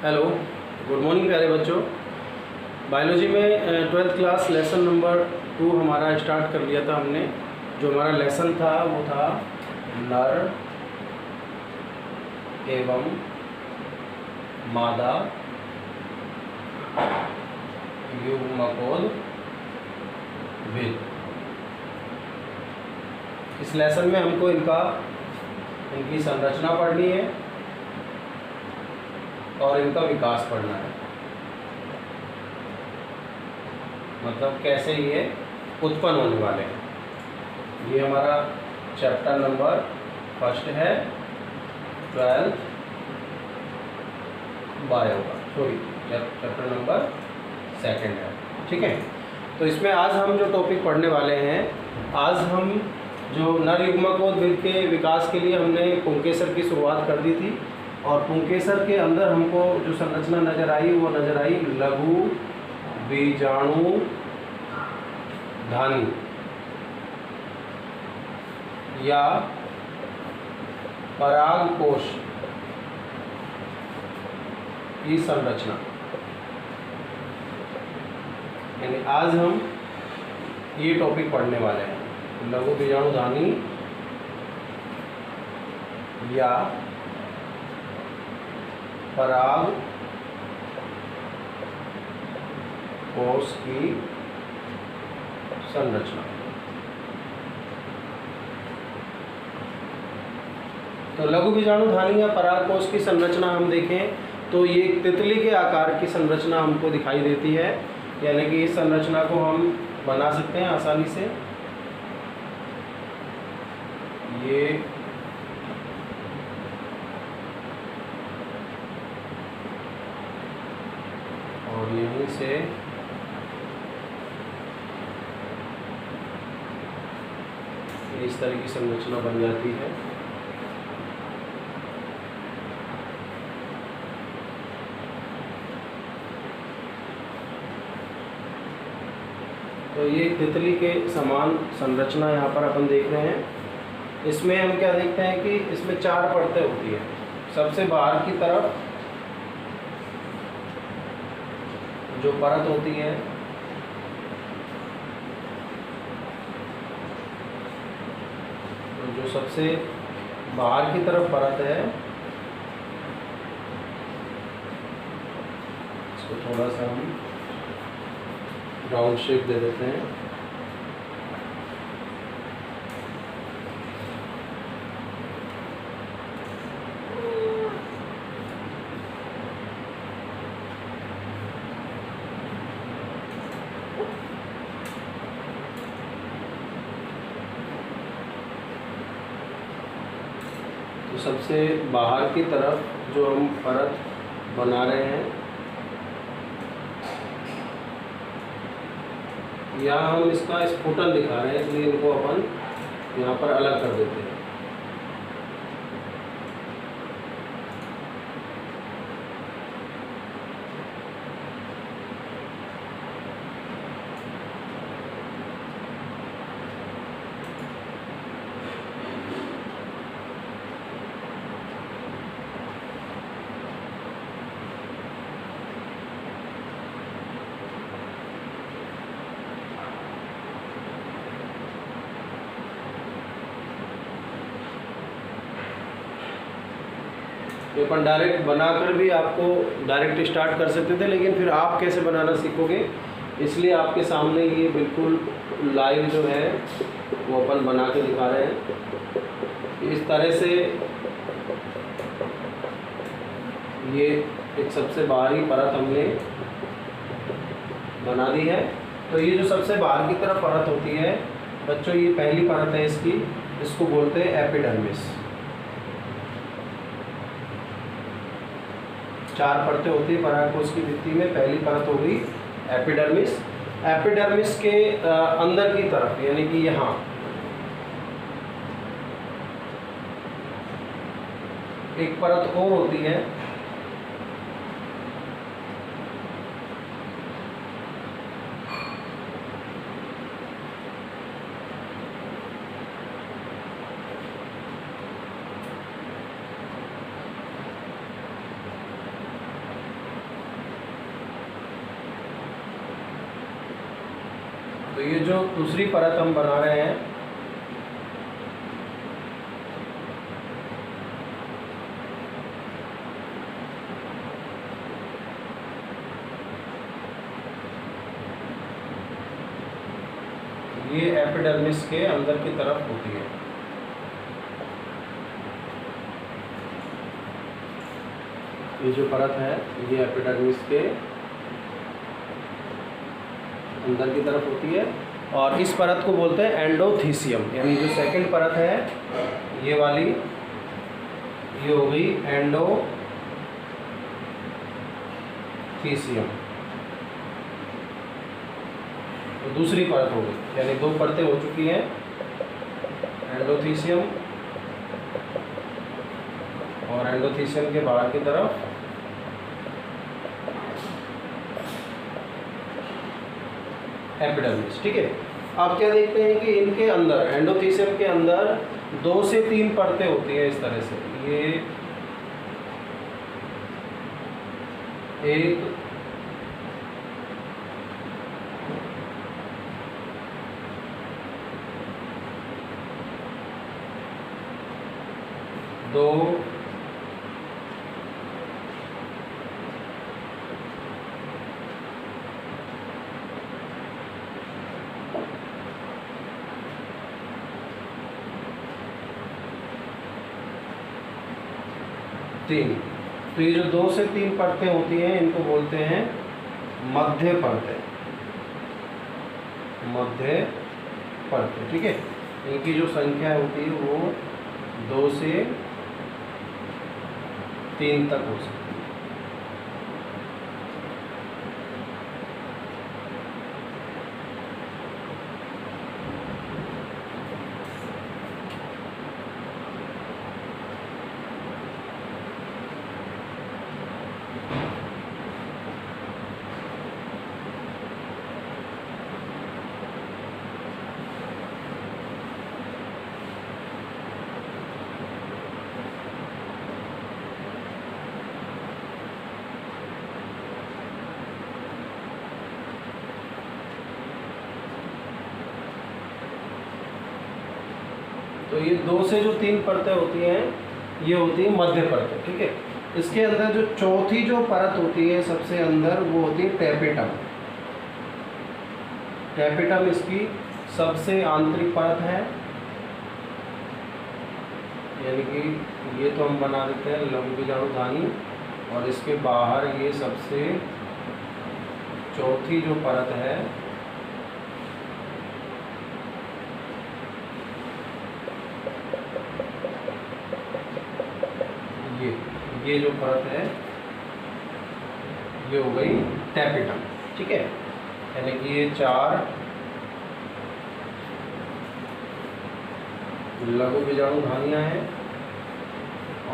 Hello, good morning प्यारे बच्चों। Biology में 12th क्लास लेसन नंबर 2 हमारा स्टार्ट कर लिया था हमने। जो हमारा लेसन था वो था नर एवं मादा युग्मकोद्भिद। इस लेसन में हमको इनकी संरचना पढ़नी है और इनका विकास पढ़ना है, मतलब कैसे ये उत्पन्न होने वाले हैं। ये हमारा चैप्टर नंबर फर्स्ट है 12th बायो का, चैप्टर नंबर सेकंड है। ठीक है, तो इसमें आज हम जो टॉपिक पढ़ने वाले हैं, आज हम जो नर युग्मकोद्भिद के विकास के लिए हमने पुंकेसर की शुरुआत कर दी थी और पुंकेसर के अंदर हमको जो संरचना नज़र आई वो नज़र आई लघु बीजाणु धानी या परागकोश की संरचना। यानी आज हम ये टॉपिक पढ़ने वाले हैं, लघु बीजाणु धानी या पराग कोश की संरचना। तो लघु बीजाणुधानी या पराग कोश की संरचना हम देखें तो ये तितली के आकार की संरचना हमको दिखाई देती है। यानी कि इस संरचना को हम बना सकते हैं आसानी से। ये और यहीं से इस तरह की संरचना बन जाती है। तो ये तितली के समान संरचना यहाँ पर अपन देख रहे हैं। इसमें हम क्या देखते हैं कि इसमें 4 परतें होती है। सबसे बाहर की तरफ जो परत होती है तो जो सबसे बाहर की तरफ परत है, इसको थोड़ा सा हम राउंड शेप दे देते हैं। तो सबसे बाहर की तरफ जो हम परत बना रहे हैं, यहाँ हम इसका स्फुटन दिखा रहे हैं, इसलिए इनको अपन यहाँ पर अलग कर देते हैं। तो अपन डायरेक्ट बनाकर भी आपको डायरेक्ट स्टार्ट कर सकते थे, लेकिन फिर आप कैसे बनाना सीखोगे, इसलिए आपके सामने ये बिल्कुल लाइव जो है वो अपन बना के दिखा रहे हैं। इस तरह से ये एक सबसे बाहरी परत हमने बना दी है। तो ये जो सबसे बाहर की तरफ परत होती है बच्चों, ये पहली परत है इसको बोलते हैं एपिडर्मिस। 4 परतें होती है परागकोश की भित्ति में। पहली परत होगी एपिडर्मिस। एपिडर्मिस के अंदर की तरफ यानी कि यहाँ एक परत और होती है, तो ये जो दूसरी परत हम बना रहे हैं, ये एपिडर्मिस के अंदर की तरफ होती है। ये जो परत है ये एपिडर्मिस के अंदर की तरफ होती है और इस परत को बोलते हैं एंडोथीसियम। यानी जो सेकंड परत है ये वाली, ये हो गई एंडोथीसियम। तो दूसरी परत हो गई, यानी दो परतें हो चुकी हैं, एंडोथीसियम और एंडोथीसियम के बाहर की तरफ एपिडर्मिस। ठीक है, आप क्या देखते हैं कि इनके अंदर, एंडोथीसियम के अंदर 2 से 3 परतें होती हैं इस तरह से। ये एक, दो, तीन। तो ये जो 2 से 3 परतें होती हैं इनको बोलते हैं मध्य परतें, मध्य परतें। ठीक है, इनकी जो संख्या होती है वो 2 से 3 तक हो सकती है। तो ये 2 से जो 3 परतें होती हैं ये होती है मध्य परतें। ठीक है, इसके अंदर जो चौथी जो परत होती है सबसे अंदर वो होती है टेपिटम। टेपिटम इसकी सबसे आंतरिक परत है, यानी कि ये तो हम बना देते हैं लघु बीजाणुधानी, और इसके बाहर ये सबसे चौथी जो परत है ये जो परत है ये हो गई टेपिटम। ठीक है, यानी कि ये 4 लघु बीजाणुधानियाँ हैं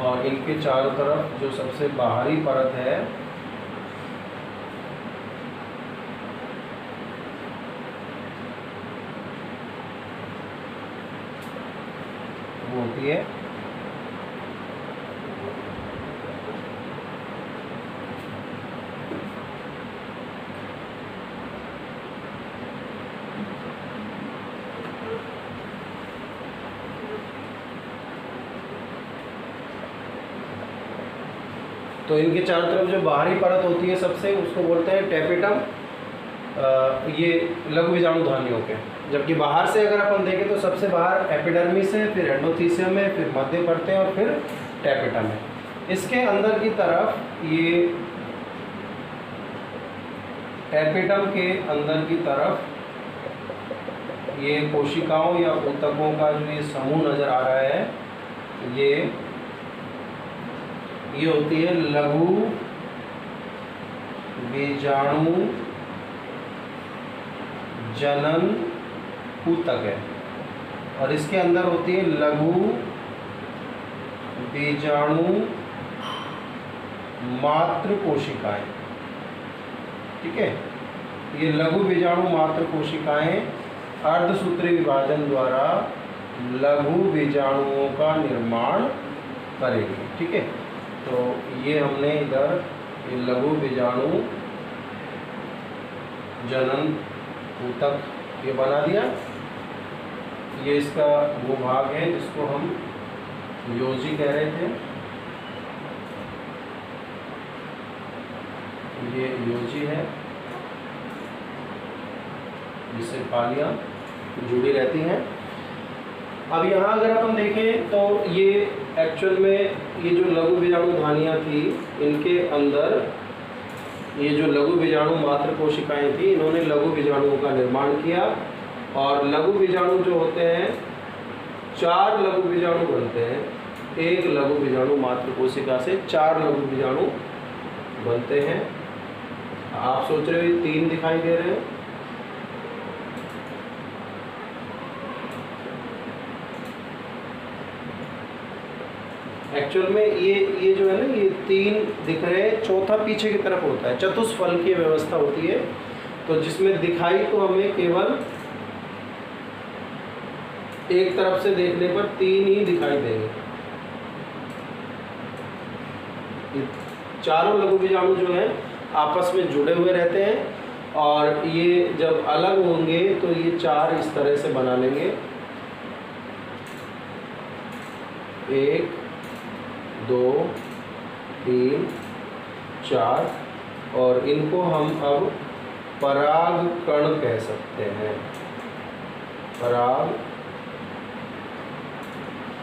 और इनके चारों तरफ जो सबसे बाहरी परत है वो होती है तो इनके चारों तरफ जो बाहरी परत होती है सबसे, उसको बोलते हैं टेपिटम। ये लघु बीजाणुधानियों के, जबकि बाहर से अगर अपन देखें तो सबसे बाहर एपिडर्मिस है, फिर एंडोथीसियम है, फिर मध्य परतें और फिर टेपिटम है। इसके अंदर की तरफ ये टेपिटम के अंदर की तरफ ये कोशिकाओं या ऊतकों का जो ये समूह नज़र आ रहा है ये होती है लघु बीजाणु जनन ऊतक है, और इसके अंदर होती है लघु बीजाणु मात्र कोशिकाएं। ठीक है, ये लघु बीजाणु मात्र कोशिकाएं अर्धसूत्री विभाजन द्वारा लघु बीजाणुओं का निर्माण करेगी। ठीक है, तो ये हमने इधर ये लघु बीजाणु जनन ऊतक ये बना दिया। ये इसका वो भाग है जिसको हम योजी कह रहे थे, ये योजी है, जिससे पालियाँ जुड़ी रहती हैं। अब यहाँ अगर अपन देखें तो ये एक्चुअल में ये जो लघु बीजाणु धानियाँ थी, इनके अंदर ये जो लघु बीजाणु मात्र कोशिकाएं थी, इन्होंने लघु बीजाणुओं का निर्माण किया। और लघु बीजाणु जो होते हैं, 4 लघु बीजाणु बनते हैं। एक लघु बीजाणु मात्र कोशिका से 4 लघु बीजाणु बनते हैं। आप सोच रहे हो 3 दिखाई दे रहे हैं, एक्चुअल में ये जो है ना, ये 3 दिख रहे हैं, चौथा पीछे की तरफ होता है। चतुष्फलकीय व्यवस्था होती है, तो जिसमें दिखाई तो हमें केवल एक तरफ से देखने पर 3 ही दिखाई देंगे। ये चारों लघु बीजाणु जो हैं आपस में जुड़े हुए रहते हैं, और ये जब अलग होंगे तो ये 4 इस तरह से बना लेंगे, 1 2 3 4, और इनको हम अब पराग कण कह सकते हैं, पराग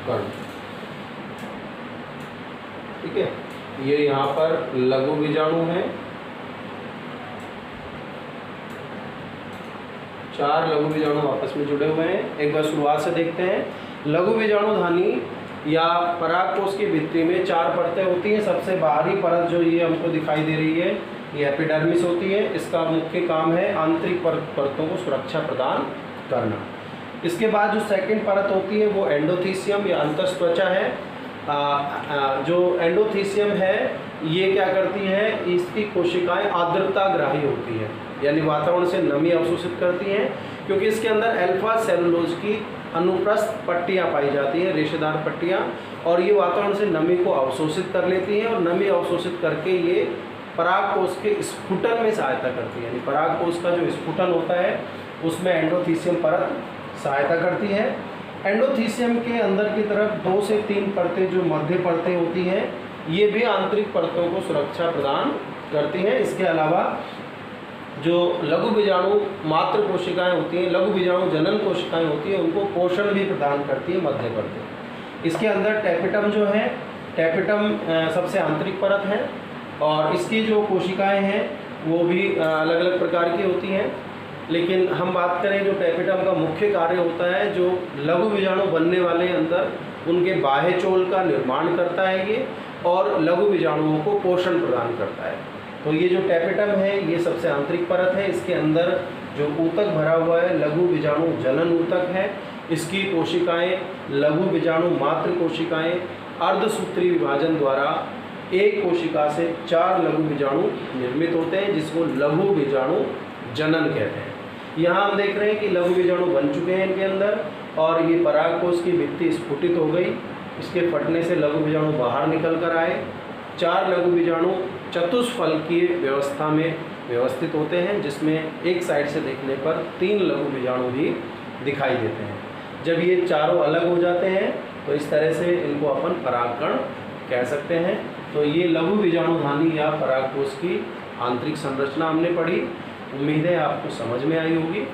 कण। ठीक है, ये यहाँ पर लघु बीजाणु हैं, 4 लघु बीजाणु आपस में जुड़े हुए हैं। एक बार शुरुआत से देखते हैं। लघु बीजाणु धानी या परागकोश की भित्ति में 4 परतें होती हैं। सबसे बाहरी परत जो ये हमको दिखाई दे रही है, ये एपिडर्मिस होती है। इसका मुख्य काम है आंतरिक परतों को सुरक्षा प्रदान करना। इसके बाद जो सेकंड परत होती है वो एंडोथीसियम या अंतस्त्वचा है। जो एंडोथीसियम है ये क्या करती है, इसकी कोशिकाएं आर्द्रताग्राही होती है, यानी वातावरण से नमी अवशोषित करती हैं, क्योंकि इसके अंदर अल्फा सेलुलोज की अनुप्रस्थ पट्टियाँ पाई जाती हैं, रेशेदार पट्टियाँ, और ये वातावरण से नमी को अवशोषित कर लेती हैं, और नमी अवशोषित करके ये परागकोश के स्फुटन में सहायता करती है। यानी परागकोश का जो स्फुटन होता है उसमें एंडोथीसियम परत सहायता करती है। एंडोथीसियम के अंदर की तरफ 2 से 3 परतें जो मध्य परतें होती हैं, ये भी आंतरिक परतों को सुरक्षा प्रदान करती हैं। इसके अलावा जो लघु बीजाणु मात्र कोशिकाएं होती हैं, लघु बीजाणु जनन कोशिकाएं होती हैं, उनको पोषण भी प्रदान करती है मध्य परतें। इसके अंदर टैपेटम जो है, टैपेटम सबसे आंतरिक परत है, और इसकी जो कोशिकाएं हैं वो भी अलग अलग प्रकार की होती हैं। लेकिन हम बात करें जो टैपेटम का मुख्य कार्य होता है, जो लघु बीजाणु बनने वाले अंदर उनके बाह्य चोल का निर्माण करता है ये, और लघु बीजाणुओं को पोषण प्रदान करता है। तो ये जो टैपेटम है ये सबसे आंतरिक परत है। इसके अंदर जो ऊतक भरा हुआ है लघु बीजाणु जनन ऊतक है। इसकी कोशिकाएं लघु बीजाणु मात्र कोशिकाएं अर्धसूत्री विभाजन द्वारा एक कोशिका से 4 लघु बीजाणु निर्मित होते हैं, जिसको लघु बीजाणु जनन कहते हैं। यहाँ हम देख रहे हैं कि लघु बीजाणु बन चुके हैं इनके अंदर, और ये परागकोश की भित्ति स्फुटित हो गई। इसके फटने से लघु बीजाणु बाहर निकल कर आए। 4 लघु बीजाणु चतुष्फलकीय व्यवस्था में व्यवस्थित होते हैं, जिसमें एक साइड से देखने पर 3 लघु बीजाणु भी दिखाई देते हैं। जब ये चारों अलग हो जाते हैं तो इस तरह से इनको अपन परागकण कह सकते हैं। तो ये लघु बीजाणु धानी या परागकोश की आंतरिक संरचना हमने पढ़ी। उम्मीद है आपको समझ में आई होगी।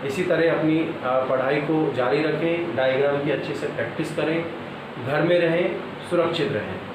इसी तरह अपनी पढ़ाई को जारी रखें, डायग्राम की अच्छे से प्रैक्टिस करें, घर में रहें, सुरक्षित रहें।